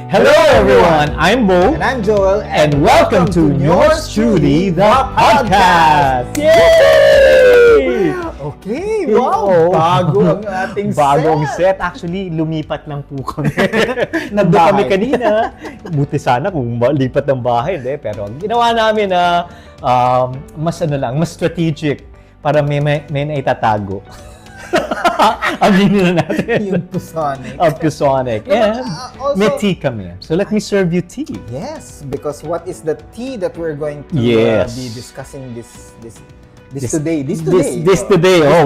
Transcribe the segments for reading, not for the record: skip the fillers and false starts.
Hello everyone, I'm Bo. And I'm Joel. And welcome to yours truly, the podcast! Yay! Okay, wow! Bago ang ating Bagong set. Actually, lumipat lang po kami. Nandun kami kanina. Buti sana kung lipat ng bahay, hindi? Pero ginawa namin na mas strategic para may naitatago. Aminin na natin. Yung Pusonic. Pusonic. And may tea kami. So let me serve you tea. Yes, because what is the tea that we're going to be discussing this today? This today. Oh,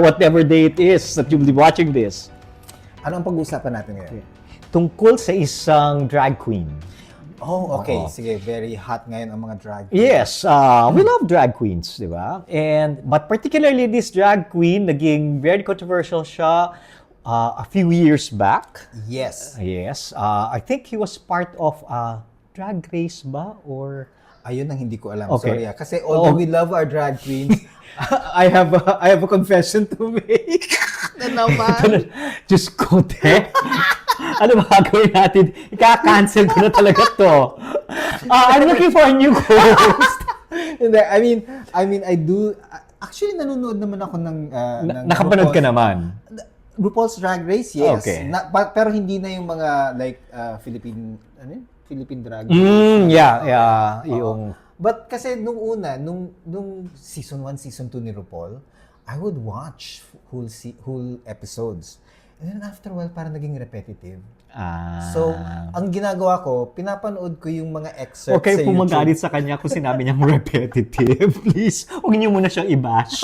whatever day it is that you'll be watching this. Ano ang pag-uusapan natin ngayon? Tungkol sa isang drag queen. Oh, okay. Sige, very hot ngayon ang mga drag queens. Yes, we love drag queens, di ba? But particularly this drag queen, naging very controversial siya a few years back. Yes. Yes. I think he was part of Drag Race ba? Or... Ayun ang hindi ko alam. Okay. Sorry. Kasi although we love our drag queens, I have a confession to make. Na naman. Diyos ko, te. Ano ba gagawin natin? Ika-cancel ko na talaga to. I'm looking for a new host. I mean, I do. Actually, nanonood naman ako ng nakapanood ka naman? RuPaul's Drag Race, yes. Okay. Pero hindi na yung mga Philippine drag. Yeah. Yung... But kasi nung una, nung season 1, season 2 ni RuPaul, I would watch whole episodes. And then after a while, parang naging repetitive. So, ang ginagawa ko, pinapanood ko yung mga excerpts okay, sa YouTube. Okay, magalit sa kanya kung sinabi niyang repetitive. Please, huwag niyo muna siyang i-bash.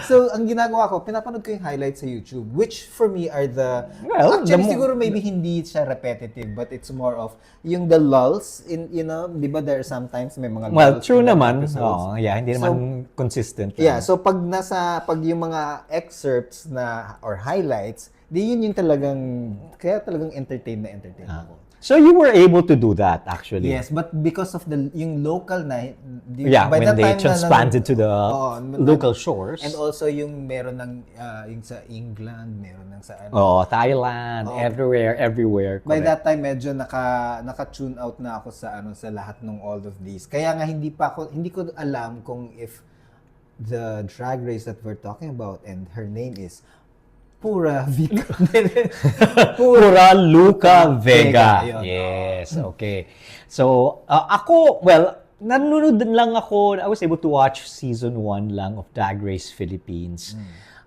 So, ang ginagawa ko, pinapanood ko yung highlights sa YouTube, which for me are actually, siguro maybe hindi siya repetitive, but it's more of yung the lulls in, di ba there are sometimes may mga lulls. Well, true naman. Hindi naman consistent. Yeah, so pag yung mga excerpts or highlights, yun yung talagang entertain ako. So you were able to do that actually? Yes, but because of yung local na... when they transplanted to the local shores. And also yung meron ng yung sa England, meron ng sa Thailand, everywhere. By that time, medyo naka-tune out na ako sa lahat ng all of these. Kaya nga hindi ko alam kung if the drag race that we're talking about and her name is Pura Luka Vega. Yes, okay. So, ako, nanonood lang ako. I was able to watch season 1 lang of Drag Race Philippines.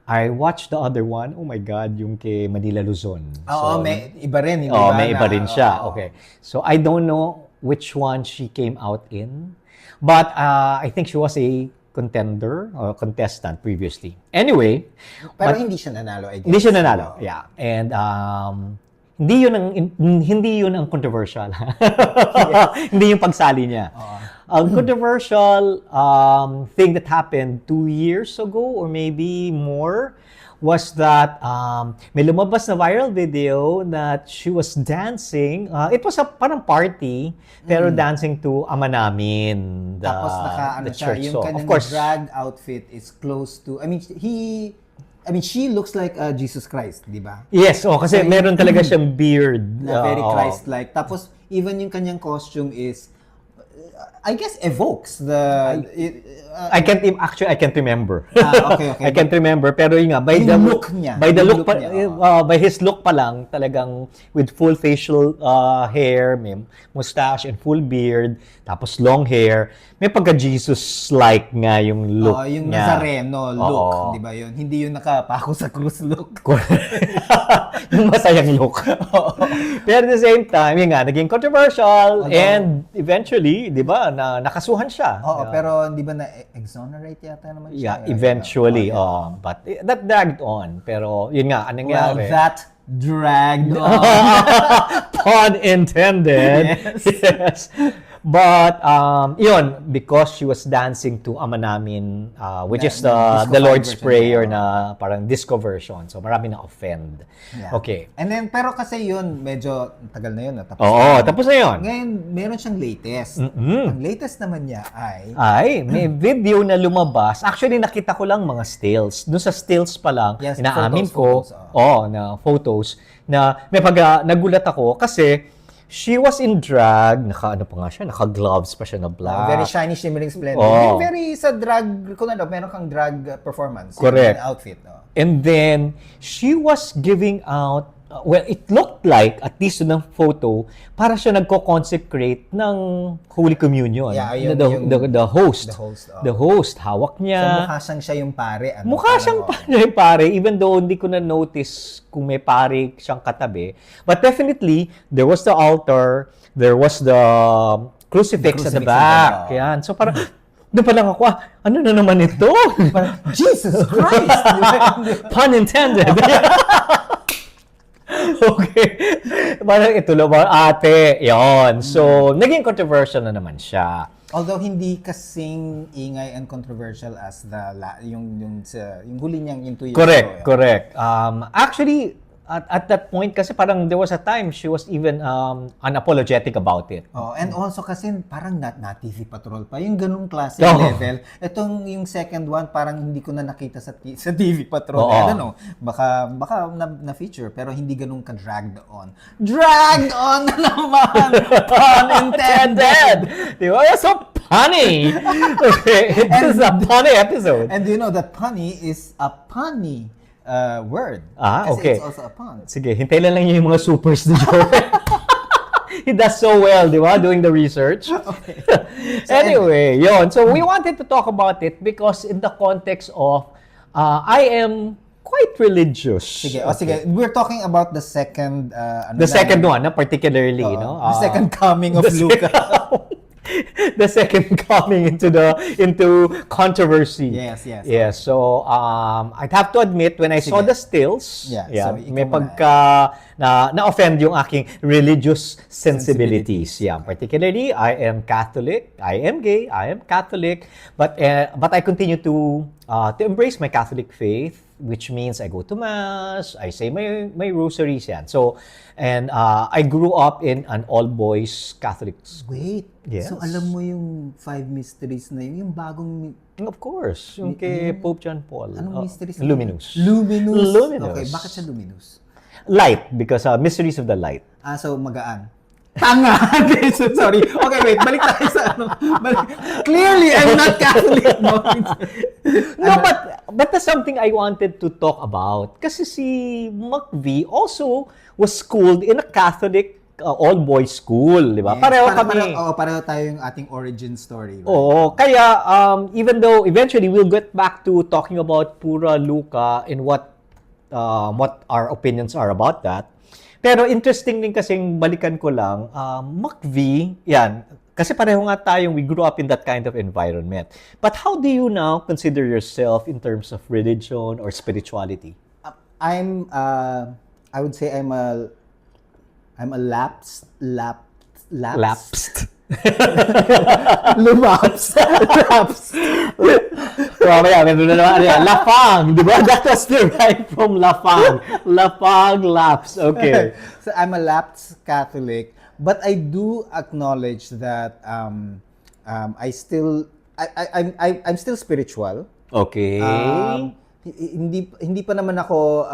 I watched the other one. Oh my God, yung kay Manila Luzon. May iba rin. May iba rin siya. Okay. So, I don't know which one she came out in. But I think she was a contender or contestant previously. Anyway, pero hindi siya nanalo, I guess. Hindi siya nanalo. Yeah. And hindi yun ang controversial. Hindi yung pagsali niya. Ang controversial thing that happened 2 years ago or maybe more was that may lumabas na viral video that she was dancing. It was a parang party, pero dancing to Ama Namin, Tapos the church yung song. kanyang drag outfit is close to, she looks like Jesus Christ, di ba? Yes, kasi meron talaga siyang beard. Na very Christ-like. Tapos, even yung kanyang costume is, I guess evokes the... I can't remember. Okay. I can't remember, pero yun nga, by his look pa lang, talagang with full facial hair, may mustache and full beard, tapos long hair, may pagka-Jesus-like nga yung look yung niya. Nazareno look, di ba yun? Hindi yung nakapako sa krus look. Yung masayang look. Pero at the same time, yun nga, naging controversial and eventually, di ba, nakasuhan siya. Pero di ba na-exonerate yata naman siya? Yeah, eventually. But that dragged on. Pero yun nga, anong nangyari? Well, that dragged on. Pun intended. Yes. But, yun, because she was dancing to Ama Namin, which is disco the Lord's version, Prayer yeah. na parang disco version. So, marami na offend. Yeah. Okay. And then, pero kasi yun, medyo tagal na yun. No? Tapos Oo, na. tapos na yun. Ngayon, meron siyang latest. Ang latest naman niya May video na lumabas. Actually, nakita ko lang mga stills. Doon sa stills pa lang, Yes, inaamin photos, ko, na photos, na may nagulat ako kasi she was in drag, naka-ano pa nga siya, naka-gloves pa siya na black. Very shiny, shimmering, splendid. Oh. Very sa drag, kung ano, meron kang drag performance. Correct. Yung outfit. No? And then, she was giving out, well, it looked like, at least ng photo, para siya nagko-consecrate ng Holy Communion. Yeah, the host. The host. The host, hawak So, niya. mukha siyang yung pare. Ano, Mukha siyang pare, even though hindi ko na-notice kung may pare siyang katabi. But definitely, there was the altar, there was the crucifix at the back. Yan. So parang, doon pa lang ako, ano na naman ito? Jesus Christ! Pun intended. Okay. Parang ito lang, ate. Yon. So, naging controversial na naman siya. Although hindi kasing ingay and controversial as yung huli niyang yung 2 years ago. Correct. Actually, at that point, kasi parang there was a time she was even unapologetic about it. Oh, and also kasi parang na TV Patrol pa. Yung ganung klase level. Itong yung second one, parang hindi ko na nakita sa TV Patrol. I don't know. Baka na-feature, pero hindi ganun ka-dragged on. Dragged on na naman! Pun intended! Di ba? It's so punny! Okay, it is a punny episode. And you know that punny is a punny word. Kasi Okay. it's also a pun. Sige, hintay lang niyo yung mga supers ni Joel. He does so well, di ba? Doing the research. Okay. Anyway, yon. So we wanted to talk about it because in the context of I am quite religious. Sige. We're talking about the second The second one, particularly, no? The second coming of Luka. The second coming into controversy. Yes. So I'd have to admit when I saw the stills, so may pagka na-offend yung aking religious sensibilities. Yeah, particularly I am Catholic, I am gay, I am Catholic, but I continue to embrace my Catholic faith, which means I go to mass, I say my rosaries yan. So, and I grew up in an all-boys Catholic school. Wait, Yes. so alam mo yung 5 mysteries na yun, yung bagong... Of course, yung kay Pope John Paul. Anong mysteries? Luminous. Luminous. Okay, bakit siya luminous? Light, because mysteries of the light. So magaan. Tanga! So, sorry. Okay, wait. Balik tayo sa ano. Clearly, I'm not Catholic. No, but that's something I wanted to talk about. Kasi si McV also was schooled in a Catholic all-boys school, di ba? Yes, Pareho kami. Pareho tayo yung ating origin story. Right? Oo. Kaya, even though eventually we'll get back to talking about Pura Luka and what our opinions are about that. Pero interesting din kasing balikan ko lang, McV, yan, kasi pareho nga tayong we grew up in that kind of environment. But how do you now consider yourself in terms of religion or spirituality? I would say I'm a lapsed. Lapsed. Lumapsed. Lapsed. Mamaya, meron na naman. Lafang, di ba? That was derived from Lafang. Lafang laps. Okay. So I'm a lapsed Catholic, but I do acknowledge that I'm still spiritual. Okay. Hindi pa naman ako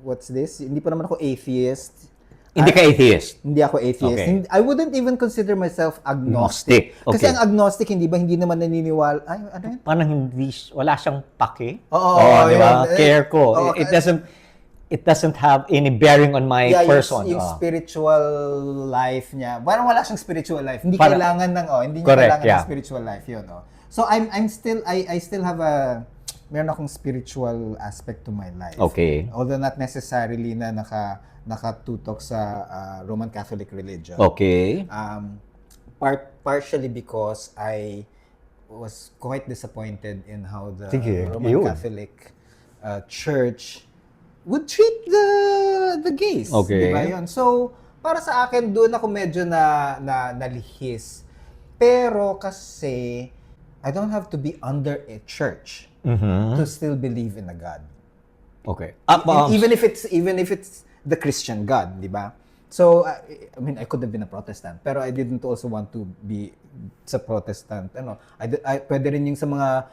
what's this? Hindi pa naman ako atheist. Hindi ka atheist? Hindi ako atheist. Okay. I wouldn't even consider myself agnostic. Okay. Kasi ang agnostic, hindi naman naniniwala. Ay, ano yun? Parang wala siyang pake. Oo, di ba? yun. Care ko. Oo, It doesn't have any bearing on my person. Yung spiritual life niya. Parang wala siyang spiritual life. Hindi Parang, kailangan ng correct, ng spiritual life yun. So I'm still I still have meron akong spiritual aspect to my life. Okay. Although not necessarily na nakatutok sa Roman Catholic religion. Okay. Partially because I was quite disappointed in how the Roman Catholic Church would treat the gays. Okay. Diba yun? So, para sa akin, doon ako medyo nalihis. Pero kasi, I don't have to be under a church to still believe in a God. Okay. Even if it's the Christian God, di ba? So, I mean, I could have been a Protestant, pero I didn't also want to be sa Protestant. Pwede rin yung sa mga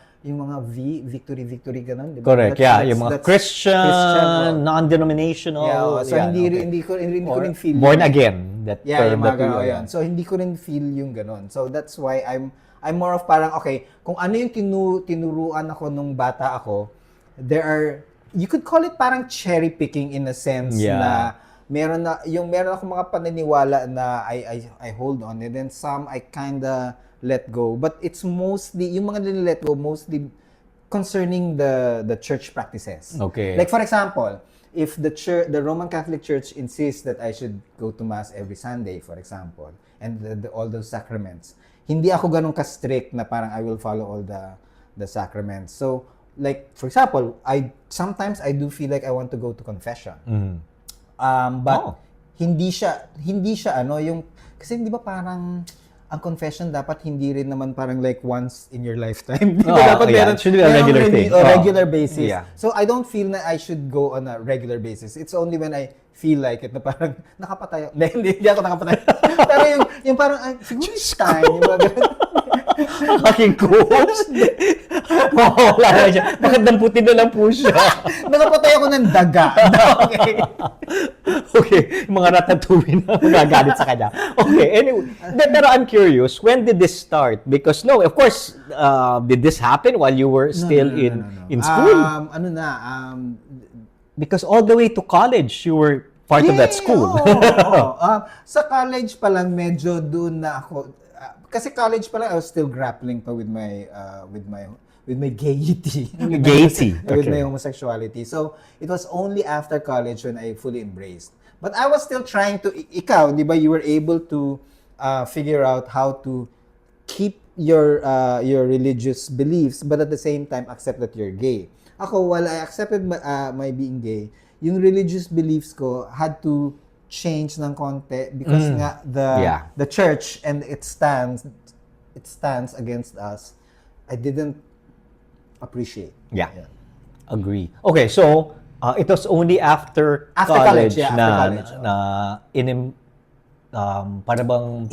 victory ganun, di ba? Correct. Yung mga Christian, non-denominational. Yeah, so hindi ko rin feel born again. Yung mga ganun. Yan. So hindi ko rin feel yung ganun. So that's why I'm more of parang okay, kung ano yung tinuruan ako nung bata ako, you could call it parang cherry picking in a sense na meron ako mga paniniwala na I hold on, and then some I kinda let go, but it's mostly yung mga let go mostly concerning the church practices. Okay. Like for example, if the Roman Catholic Church insists that I should go to mass every Sunday, for example, and all those sacraments, hindi ako ganun ka-strict na parang I will follow all the sacraments. So like for example, sometimes I do feel like I want to go to confession. But hindi siya yung kasi hindi ba parang ang confession dapat hindi rin naman parang like once in your lifetime. Dapat meron should be a regular thing. Regular basis. Yeah. So I don't feel na I should go on a regular basis. It's only when I feel like it na parang nakapatay. Hindi ako nakapatay. Pero yung parang siguro it's time. Yung mga ganun. Aking coach. Wala na siya. Bakit damputin na lang po siya? Nakapatay ako ng daga. Okay. Okay. Mga ratatouille na magagalit sa kanya. Okay. Anyway. Pero I'm curious, when did this start? Because of course, did this happen while you were still in school? Because all the way to college, you were part of that school. Sa college pa lang, medyo doon na ako. Kasi college pa lang, I was still grappling pa with my gaiety. Gaiety. With my homosexuality. So, it was only after college when I fully embraced. But I was still trying to, ikaw, di ba, you were able to figure out how to keep your religious beliefs, but at the same time, accept that you're gay. Ako, while I accepted my being gay, yung religious beliefs ko had to change ng konti because nga the church and it stands against us. I didn't appreciate. Yeah. Agree. Okay, so it was only after college na para bang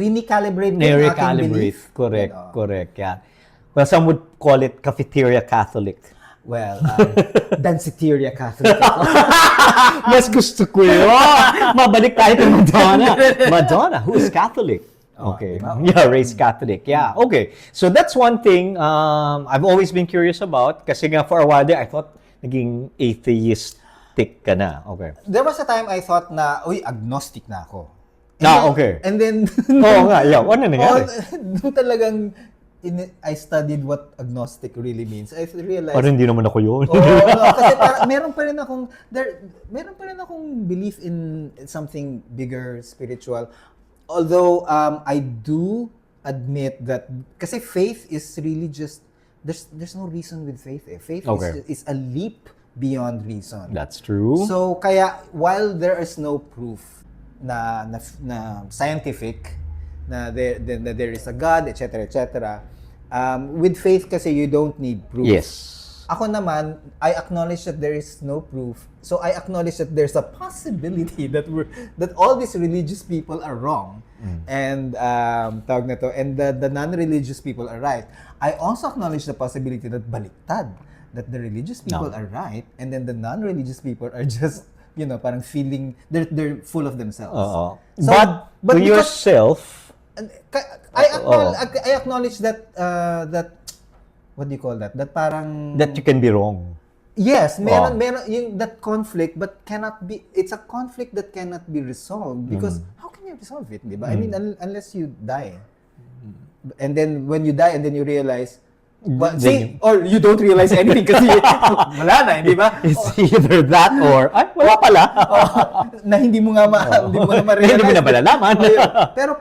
recalibrate yung aking belief. Correct. Yeah. Well, some would call it cafeteria Catholic. Well, Danciteria Catholic. Mas gusto ko yun. Mabalik tayo kay Madonna. Madonna, who is Catholic. Okay. Yeah, raised Catholic. Yeah, okay. So that's one thing I've always been curious about. Kasi nga for a while there, I thought naging atheistic ka na. Okay. There was a time I thought na, agnostic na ako. Okay. And then, ano nangyari? Doon talagang, I studied what agnostic really means. I realized... Parang hindi naman ako yun. Kasi meron pa rin akong belief in something bigger, spiritual. Although, I do admit that, kasi faith is really just, there's no reason with faith. Faith is a leap beyond reason. That's true. So, kaya, while there is no proof na scientific, na there is a God, etc., with faith kasi you don't need proof. Yes. Ako naman, I acknowledge that there is no proof. So I acknowledge that there's a possibility that all these religious people are wrong. And tawag na to, and the non-religious people are right. I also acknowledge the possibility that baliktad, that the religious people are right, and then the non-religious people are just, parang feeling they're full of themselves. So, but to yourself, I acknowledge that what do you call that? That parang that you can be wrong. Yes, meron yung that conflict, but it's a conflict that cannot be resolved because how can you resolve it, di ba? I mean, unless you die. And then when you die and then you realize, or you don't realize anything kasi wala na, di ba? It's either that or wala pala. Na hindi mo nga ma-realize. Hindi mo na malalaman. Pero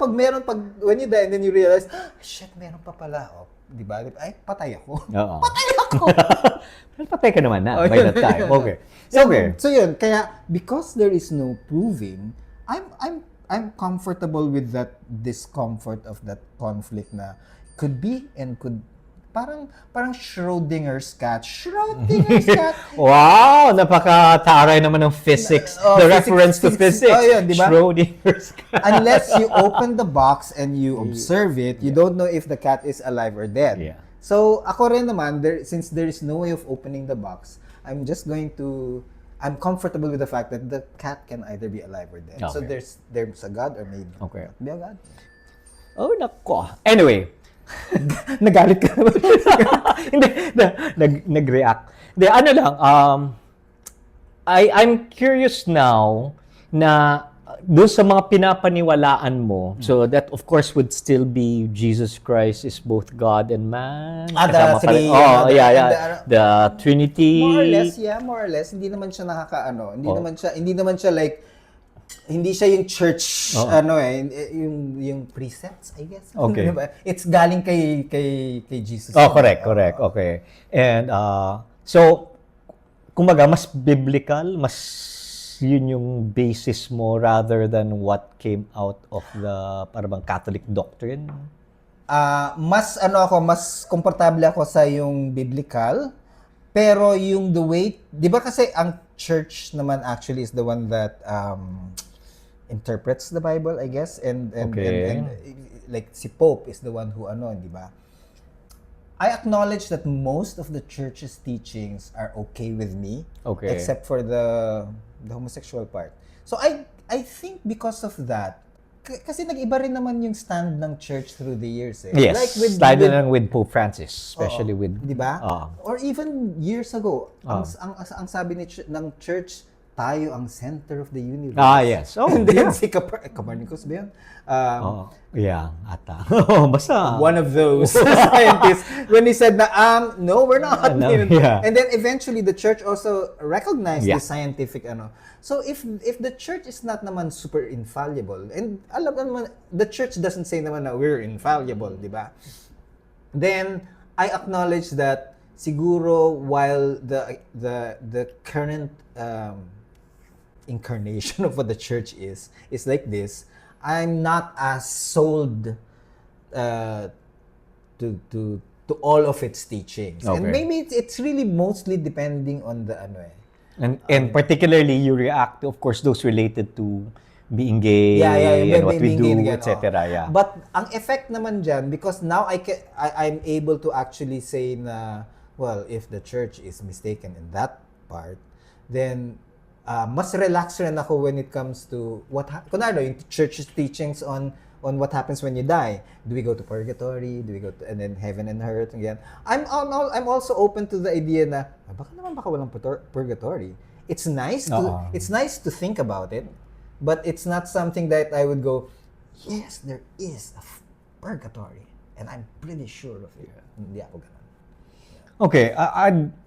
when you die and then you realize, shit, meron pa pala. Di ba? Ay, patay ako. Patay ako! Patay ka naman na by that time. Okay. So yun, kaya because there is no proving, I'm comfortable with that discomfort of that conflict na could be and could parang Schrodinger's cat. Schrodinger's cat. Wow! Napaka-taray naman ng physics. The reference to physics. Oh, yun, diba? Schrodinger's cat. Unless you open the box and you observe it, you don't know if the cat is alive or dead. Yeah. So, ako rin naman, since there is no way of opening the box, I'm comfortable with the fact that the cat can either be alive or dead. Okay. So, there's a God or maybe Okay. be a God. Oh, nako. Anyway. Nagalit ka naman. Hindi, nag-react. Hindi, ano lang, I'm curious now na doon sa mga pinapaniwalaan mo, so that of course would still be Jesus Christ is both God and man. The three. The Trinity. More or less. Hindi naman siya hindi naman siya like, hindi siya yung church, yung precepts, I guess. Okay. It's galing kay Jesus. Oh, correct. Okay. And, so, kumbaga, mas biblical, mas yun yung basis mo rather than what came out of the parang Catholic doctrine? Mas komportable ako sa yung biblical, pero yung the way, di ba kasi ang church naman actually is the one that interprets the Bible, I guess, and like si Pope is the one who di ba? I acknowledge that most of the church's teachings are okay with me, except for the homosexual part. So I think because of that, kasi nag-iba rin naman yung stand ng church through the years. Yes, like with Pope Francis, especially with... Di ba? Or even years ago, ang sabi ng church, tayo ang center of the universe. Yes. And then si Copernicus ba yun? Ata. Basta. One of those scientists, when he said na, no, we're not. And then eventually the church also recognized the scientific So if the church is not naman super infallible, and alam naman, the church doesn't say naman na we're infallible, di ba? Then I acknowledge that siguro while the current incarnation of what the church is like this, I'm not as sold to all of its teachings. And maybe it's really mostly depending on the And particularly you react to, of course, those related to being gay and what we do, etc. But ang effect naman dyan, because now I'm able to actually say na, well, if the church is mistaken in that part, then mas relax rin ako when it comes to kunwari yung church's teachings on what happens when you die. Do we go to purgatory? Do we go to and then heaven and earth again? I'm also open to the idea na baka walang purgatory. It's nice to think about it, but it's not something that I would go, yes, there is a purgatory and I'm pretty sure of it. Hindi ako ganun. Okay,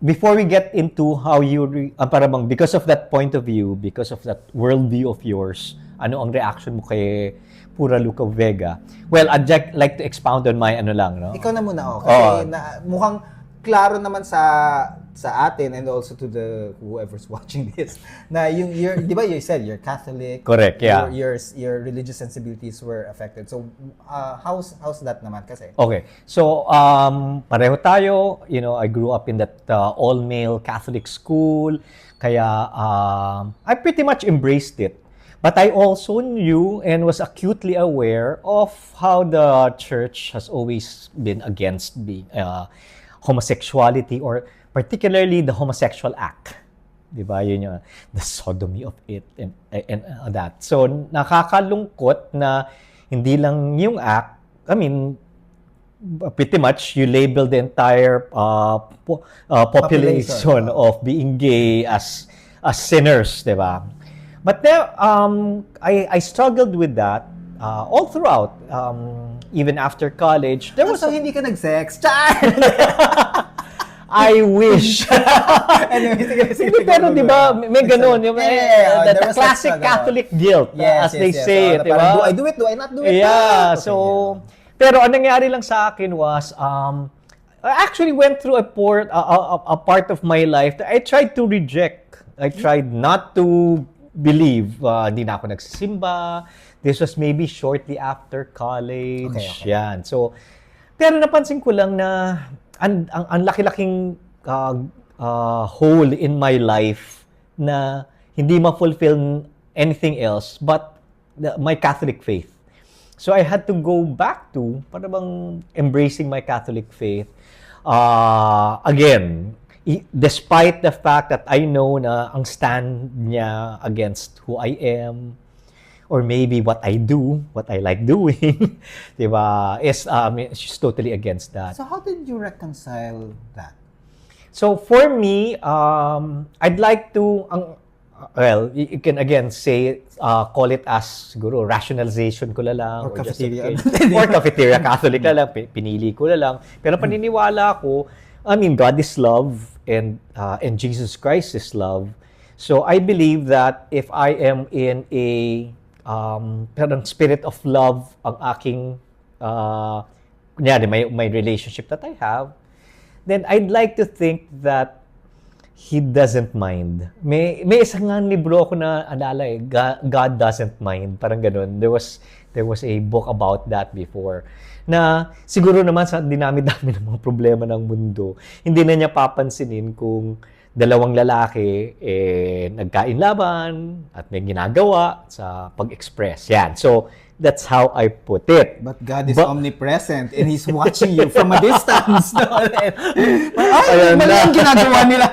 before we get into how you, parang because of that point of view, because of that worldview of yours, ano ang reaction mo kay Pura Luka Vega? Well, I'd like to expound on my no? Ikaw na muna kasi mukhang klaro naman sa atin and also to the whoever's watching this na you're di ba you said you're Catholic, correct, yeah, your religious sensibilities were affected, so how's that naman kasi? Okay, so pareho tayo, I grew up in that all male Catholic school, kaya I pretty much embraced it, but I also knew and was acutely aware of how the church has always been against homosexuality, or particularly the homosexual act. Diba? Yun yung the sodomy of it and that. So, nakakalungkot na hindi lang yung act, I mean, pretty much you label the entire population of being gay as sinners, diba? But there, I struggled with that all throughout. Even after college, there was so hindi ka nag-sex. I wish. Anyway, pero di ba, may ganun. The classic Catholic guilt, as they say. Di ba? Do I do it? Do I not do it? Yeah. So, pero ang nangyari lang sa akin was, I actually went through a part of my life that I tried to reject. I tried not to believe, hindi na ako nagsisimba. This was maybe shortly after college. Okay. Yan. So, pero napansin ko lang na ang laki-laking hole in my life na hindi ma-fulfill anything else but my Catholic faith. So I had to go back to parang embracing my Catholic faith. Again, despite the fact that I know na ang stand niya against who I am, or maybe what I do, what I like doing, diba, is she's totally against that. So how did you reconcile that? So for me, I'd like to, well, you can again say, call it as siguro rationalization ko na lang. Or cafeteria. Or cafeteria Catholic na lang, pinili ko na lang. Pero paniniwala ko, I mean, God is love and Jesus Christ is love. So I believe that if I am in a parang spirit of love ang aking kunyari, my relationship that I have, then I'd like to think that He doesn't mind. May isang nga libro ako na alala God doesn't mind. Parang ganun. There was a book about that before. Na siguro naman sa dinami-dami ng mga problema ng mundo, hindi na niya papansinin kung dalawang lalaki nagkainlaban at may ginagawa sa pag-express. Yan. So, that's how I put it. But God is omnipresent and He's watching you from a distance. Ay, mali ang ginagawa nila.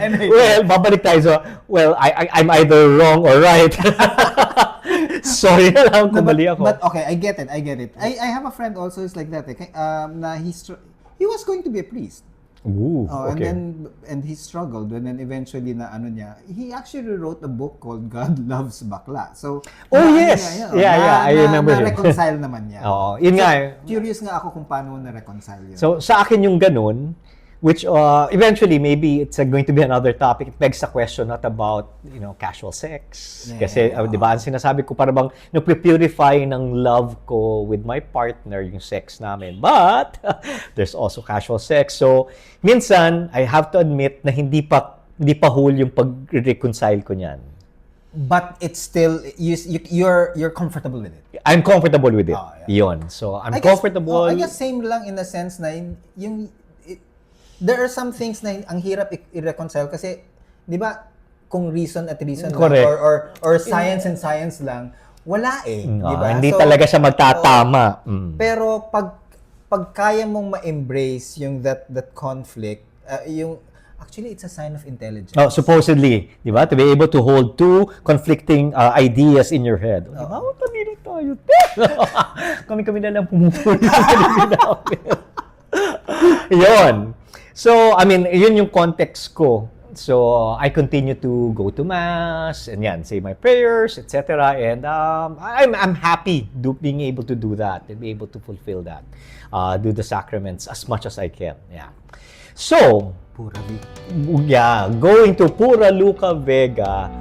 Anyway. Well, babalik tayo. So, well, I'm either wrong or right. Sorry na lang kung mali ako. But okay, I get it. I have a friend also who's like that. Na he was going to be a priest. Ooh, okay. And he struggled and then eventually he actually wrote a book called God Loves Bakla. So yes. I remember him. Na-reconcile naman niya. Oo, yun nga. Curious nga ako kung paano na-reconcile yun. So sa akin yung ganun, which eventually maybe it's going to be another topic. It begs the question not about, casual sex. Kasi, di ba, ang sinasabi ko parang nagpipurify ng love ko with my partner, yung sex namin. But, there's also casual sex. So, minsan, I have to admit na hindi pa whole yung pag-reconcile ko niyan. But it's still, you're comfortable with it. I'm comfortable with it. Yun. So, I'm comfortable. I guess same lang in the sense na there are some things na ang hirap i-reconcile kasi, di ba, kung reason at reason lang, or science and science lang, wala di ba? Hindi talaga siya magtatama. Pero pag kaya mong ma-embrace yung that conflict, actually it's a sign of intelligence. Oh, supposedly, di ba? To be able to hold two conflicting ideas in your head. Pabili tayo. Kami na lang pumupuli. Yun. So, I mean, yun yung context ko. So, I continue to go to mass and say my prayers, etc. And I'm happy being able to do that and be able to fulfill that. Do the sacraments as much as I can. Yeah. So, going to Pura Luka Vega.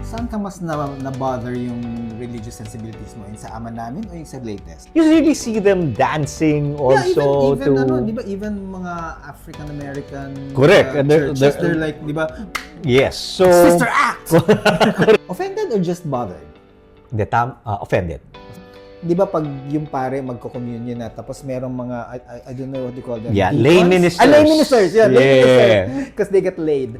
Saan ka mas na-bother yung religious sensibilities mo? Yung sa ama namin o yung sa latest? You really see them dancing also even mga African-American correct. Churches, they're like, di ba? Yes. So, Sister Act! Offended or just bothered? Offended. Di ba pag yung pare magko-communion na tapos merong mga, I don't know what you call them. Yeah, lay ministers. Lay ministers. Yeah, lay ministers. Because they get laid.